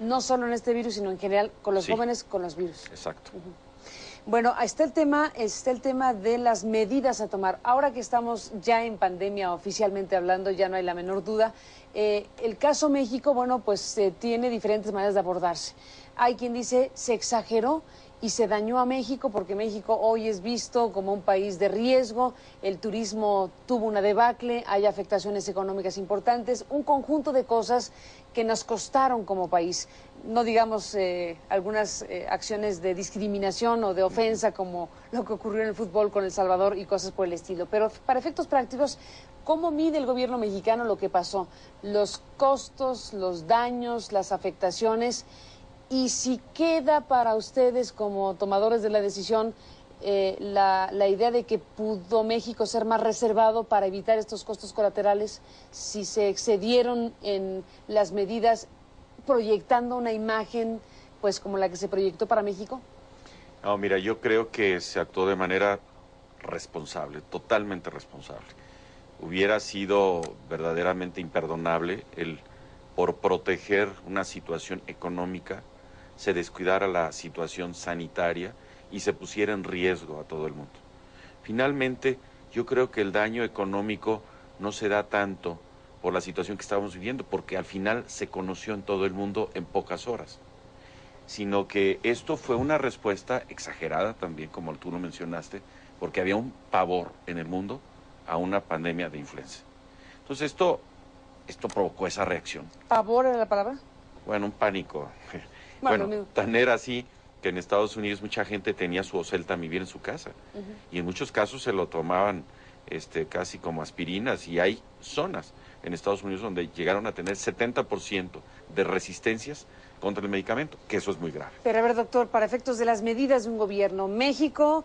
No solo en este virus, sino en general con los Sí. jóvenes, con los virus. Exacto. Bueno, está el tema de las medidas a tomar. Ahora que estamos ya en pandemia, oficialmente hablando, ya no hay la menor duda. El caso México, bueno, pues tiene diferentes maneras de abordarse. Hay quien dice se exageró y se dañó a México porque México hoy es visto como un país de riesgo, el turismo tuvo una debacle, hay afectaciones económicas importantes, un conjunto de cosas que nos costaron como país. No digamos algunas acciones de discriminación o de ofensa como lo que ocurrió en el fútbol con El Salvador y cosas por el estilo. Pero para efectos prácticos, ¿cómo mide el gobierno mexicano lo que pasó? Los costos, los daños, las afectaciones. Y si queda para ustedes como tomadores de la decisión la idea de que pudo México ser más reservado para evitar estos costos colaterales, si se excedieron en las medidas proyectando una imagen pues como la que se proyectó para México. No, mira, yo creo que se actuó de manera responsable, totalmente responsable. Hubiera sido verdaderamente imperdonable el, por proteger una situación económica, se descuidara la situación sanitaria y se pusiera en riesgo a todo el mundo. Finalmente, yo creo que el daño económico no se da tanto por la situación que estábamos viviendo, porque al final se conoció en todo el mundo en pocas horas, sino que esto fue una respuesta exagerada también, como tú lo mencionaste, porque había un pavor en el mundo a una pandemia de influenza. Entonces esto provocó esa reacción. ¿Pavor era la palabra? Bueno, un pánico. Bueno, Tan era así que en Estados Unidos mucha gente tenía su oseltamivir en su casa. Y en muchos casos se lo tomaban casi como aspirinas. Y hay zonas en Estados Unidos donde llegaron a tener 70% de resistencias contra el medicamento, que eso es muy grave. Pero a ver, doctor, para efectos de las medidas de un gobierno, México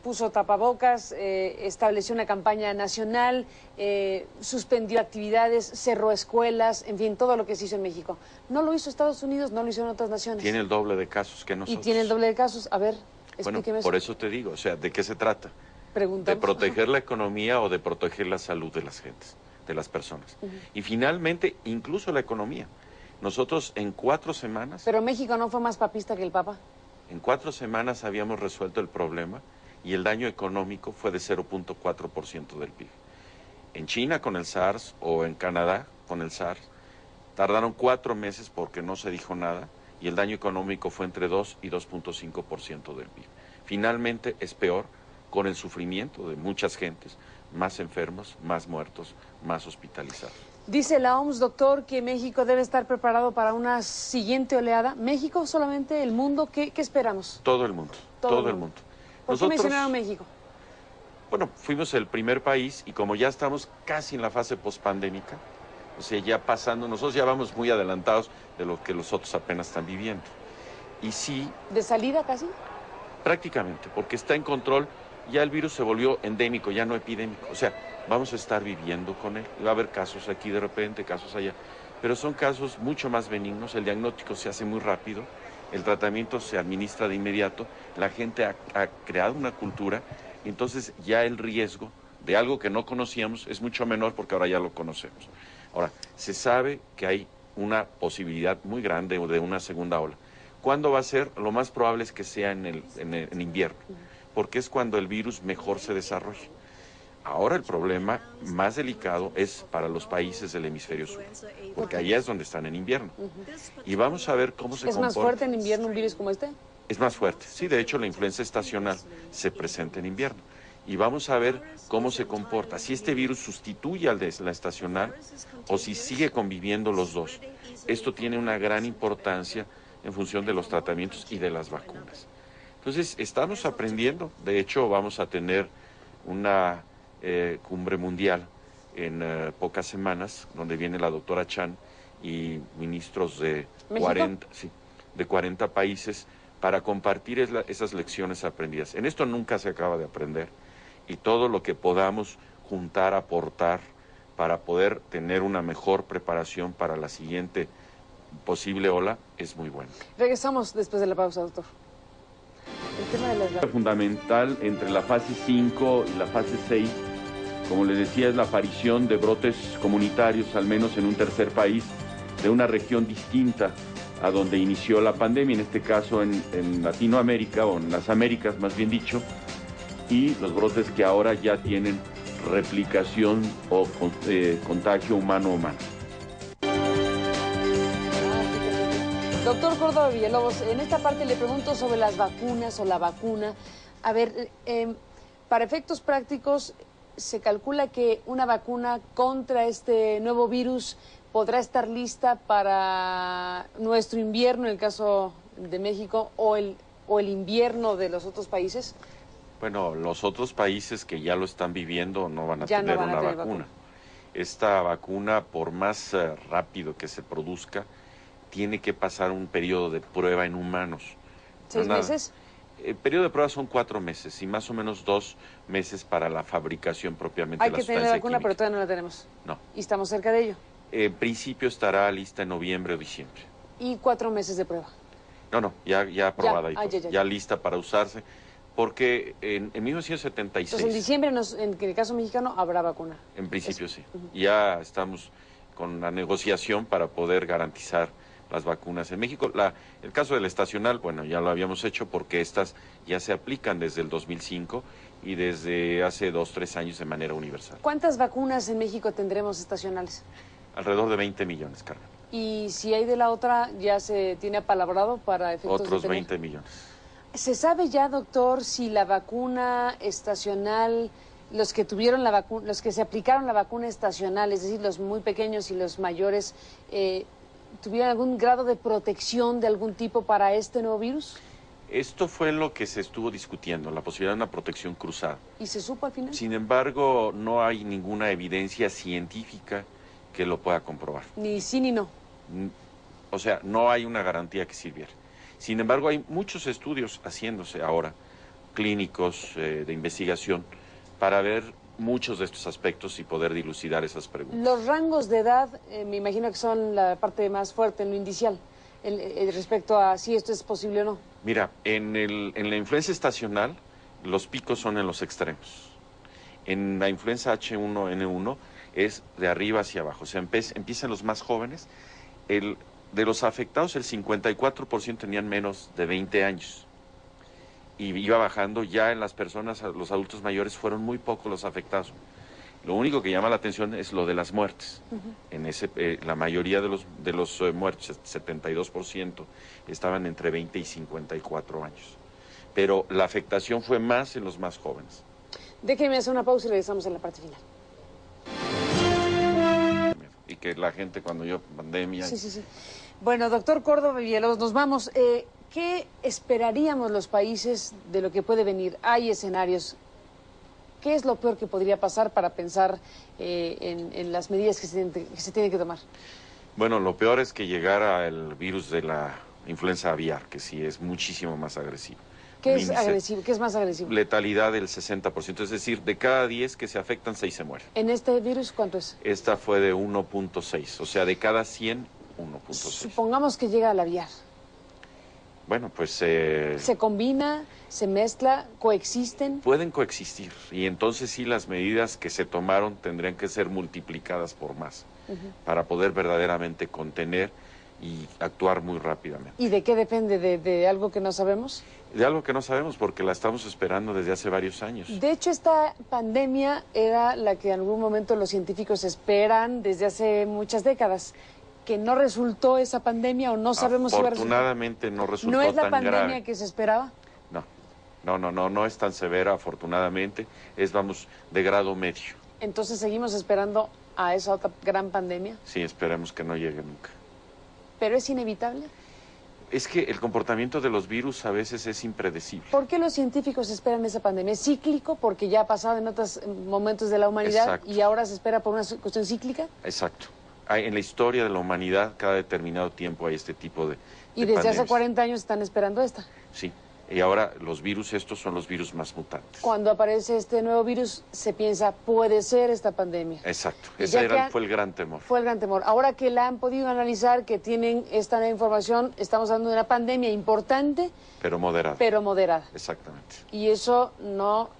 puso tapabocas, estableció una campaña nacional, suspendió actividades, cerró escuelas, en fin, todo lo que se hizo en México. No lo hizo Estados Unidos, no lo hicieron otras naciones. Tiene el doble de casos que nosotros. Y tiene el doble de casos. A ver, explíqueme bueno, eso. por eso te digo, o sea, ¿de qué se trata? Preguntamos. De proteger la economía o de proteger la salud de las gentes, de las personas. Y finalmente, incluso la economía. Nosotros en 4 semanas... Pero México no fue más papista que el Papa. En 4 semanas habíamos resuelto el problema y el daño económico fue de 0.4% del PIB. En China con el SARS o en Canadá con el SARS tardaron 4 meses porque no se dijo nada y el daño económico fue entre 2 y 2.5% del PIB. Finalmente es peor con el sufrimiento de muchas gentes, más enfermos, más muertos, más hospitalizados. Dice la OMS, doctor, que México debe estar preparado para una siguiente oleada. ¿México solamente? ¿El mundo? ¿Qué esperamos? Todo el mundo, todo el mundo. ¿Por qué mencionaron México? Bueno, fuimos el primer país y como ya estamos casi en la fase pospandémica, o sea, ya pasando, nosotros ya vamos muy adelantados de lo que los otros apenas están viviendo. Y sí... ¿De salida casi? Prácticamente, porque está en control, ya el virus se volvió endémico, ya no epidémico. O sea, vamos a estar viviendo con él. Va a haber casos aquí de repente, casos allá. Pero son casos mucho más benignos, el diagnóstico se hace muy rápido, el tratamiento se administra de inmediato, la gente ha creado una cultura, entonces ya el riesgo de algo que no conocíamos es mucho menor porque ahora ya lo conocemos. Ahora, se sabe que hay una posibilidad muy grande de una segunda ola. ¿Cuándo va a ser? Lo más probable es que sea en invierno, porque es cuando el virus mejor se desarrolla. Ahora el problema más delicado es para los países del hemisferio sur, porque allá es donde están en invierno. Y vamos a ver cómo se comporta. ¿Es más fuerte en invierno un virus como este? Es más fuerte, sí, de hecho la influenza estacional se presenta en invierno. Y vamos a ver cómo se comporta, si este virus sustituye al de la estacional o si sigue conviviendo los dos. Esto tiene una gran importancia en función de los tratamientos y de las vacunas. Entonces, estamos aprendiendo, de hecho vamos a tener una cumbre mundial en pocas semanas, donde viene la doctora Chan y ministros de 40 países para compartir esas lecciones aprendidas. En esto nunca se acaba de aprender y todo lo que podamos juntar, aportar para poder tener una mejor preparación para la siguiente posible ola es muy bueno. Regresamos después de la pausa, doctor. El tema de las vacunas. Fundamental entre la fase 5 y la fase 6, como les decía, es la aparición de brotes comunitarios, al menos en un tercer país, de una región distinta a donde inició la pandemia, en este caso en Latinoamérica, o en las Américas más bien dicho, y los brotes que ahora ya tienen replicación o contagio humano-humano. Doctor Córdoba Villalobos, en esta parte le pregunto sobre las vacunas o la vacuna. A ver, para efectos prácticos, se calcula que una vacuna contra este nuevo virus podrá estar lista para nuestro invierno, en el caso de México, o el invierno de los otros países. Bueno, los otros países que ya lo están viviendo no van a tener una vacuna. Esta vacuna, por más rápido que se produzca, tiene que pasar un periodo de prueba en humanos. ¿6 meses? El periodo de prueba son 4 meses y más o menos 2 meses para la fabricación propiamente de la sustancia química. Hay que tener la vacuna, química. Pero todavía no la tenemos. No. ¿Y estamos cerca de ello? En principio estará lista en noviembre o diciembre. ¿Y 4 meses de prueba? No, ya aprobada y todo. Ya Lista para usarse, porque en 1976... Entonces en diciembre, en el caso mexicano, habrá vacuna. En principio sí. Ya estamos con la negociación para poder garantizar las vacunas en México. El caso del estacional, bueno, ya lo habíamos hecho porque estas ya se aplican desde el 2005 y desde hace 2, 3 años de manera universal. ¿Cuántas vacunas en México tendremos estacionales? Alrededor de 20 millones, Carmen. ¿Y si hay de la otra, ya se tiene apalabrado para efectos Otros de 20 millones. ¿Se sabe ya, doctor, si la vacuna estacional, los que tuvieron la vacuna, los que se aplicaron la vacuna estacional, es decir, los muy pequeños y los mayores, tuvieron algún grado de protección de algún tipo para este nuevo virus? Esto fue lo que se estuvo discutiendo, la posibilidad de una protección cruzada. ¿Y se supo al final? Sin embargo, no hay ninguna evidencia científica que lo pueda comprobar. Ni sí ni no. O sea, no hay una garantía que sirviera. Sin embargo, hay muchos estudios haciéndose ahora, clínicos, de investigación, para ver muchos de estos aspectos y poder dilucidar esas preguntas. Los rangos de edad, me imagino que son la parte más fuerte en lo inicial, respecto a si esto es posible o no. Mira, en la influenza estacional, los picos son en los extremos. En la influenza H1N1 es de arriba hacia abajo, o sea, empiezan los más jóvenes. De los afectados, el 54% tenían menos de 20 años. Y iba bajando, ya en las personas, los adultos mayores, fueron muy pocos los afectados. Lo único que llama la atención es lo de las muertes. La mayoría de los muertos, 72%, estaban entre 20 y 54 años. Pero la afectación fue más en los más jóvenes. Déjeme hacer una pausa y regresamos en la parte final. Y que la gente cuando yo pandemia... Sí. Bueno, doctor Córdoba Villalobos, nos vamos. ¿Qué esperaríamos los países de lo que puede venir? Hay escenarios. ¿Qué es lo peor que podría pasar para pensar en las medidas que se tienen que tomar? Bueno, lo peor es que llegara el virus de la influenza aviar, que sí es muchísimo más agresivo. ¿Qué es agresivo? ¿Qué es más agresivo? Letalidad del 60%, es decir, de cada 10 que se afectan, 6 se mueren. ¿En este virus cuánto es? Esta fue de 1.6, o sea, de cada 100, 1.6. Supongamos que llega al aviar. Bueno, pues... ¿Se combina, se mezcla, coexisten? Pueden coexistir, y entonces sí las medidas que se tomaron tendrían que ser multiplicadas por más, para poder verdaderamente contener y actuar muy rápidamente. ¿Y de qué depende? ¿De algo que no sabemos? De algo que no sabemos, porque la estamos esperando desde hace varios años. De hecho, esta pandemia era la que en algún momento los científicos esperan desde hace muchas décadas. ¿Que no resultó esa pandemia o no sabemos si va a resultar? Afortunadamente no resultó tan grave. ¿No es la pandemia pandemia que se esperaba? No es tan severa, afortunadamente. Vamos, de grado medio. Entonces, ¿seguimos esperando a esa otra gran pandemia? Sí, esperemos que no llegue nunca. ¿Pero es inevitable? Es que el comportamiento de los virus a veces es impredecible. ¿Por qué los científicos esperan esa pandemia? ¿Es cíclico porque ya ha pasado en otros momentos de la humanidad? Exacto. Y ahora se espera por una cuestión cíclica? Exacto. En la historia de la humanidad, cada determinado tiempo hay este tipo de ¿Y desde pandemias. hace 40 años están esperando esta? Sí. Y ahora los virus estos son los virus más mutantes. Cuando aparece este nuevo virus, se piensa, puede ser esta pandemia. Exacto. Y Ese fue el gran temor. Fue el gran temor. Ahora que la han podido analizar, que tienen esta nueva información, estamos hablando de una pandemia importante. Pero moderada. Pero moderada. Exactamente. Y eso no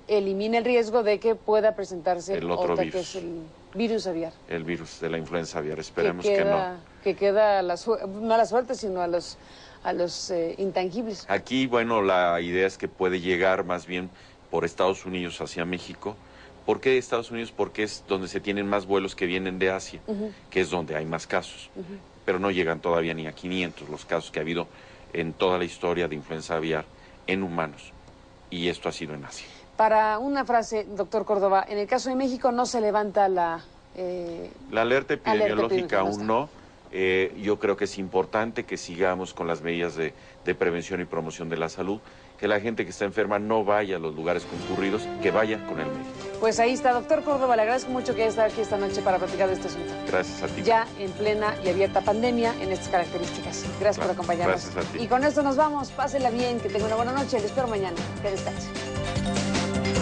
elimina el riesgo de que pueda presentarse el otro virus. Que es el virus aviar. El virus de la influenza aviar. Esperemos que no. que queda no a la suerte, sino a los intangibles. Aquí, bueno, la idea es que puede llegar más bien por Estados Unidos hacia México. ¿Por qué Estados Unidos? Porque es donde se tienen más vuelos que vienen de Asia, que es donde hay más casos. Pero no llegan todavía ni a 500 los casos que ha habido en toda la historia de influenza aviar en humanos. Y esto ha sido en Asia. Para una frase, doctor Córdoba, en el caso de México no se levanta la alerta epidemiológica aún no. Yo creo que es importante que sigamos con las medidas de prevención y promoción de la salud, que la gente que está enferma no vaya a los lugares concurridos, que vaya con el médico. Pues ahí está, doctor Córdoba, le agradezco mucho que haya estado aquí esta noche para platicar de este asunto. Gracias a ti. Ya en plena y abierta pandemia en estas características. Gracias por acompañarnos. Gracias a ti. Y con esto nos vamos, pásela bien, que tenga una buena noche, le espero mañana, que descanse.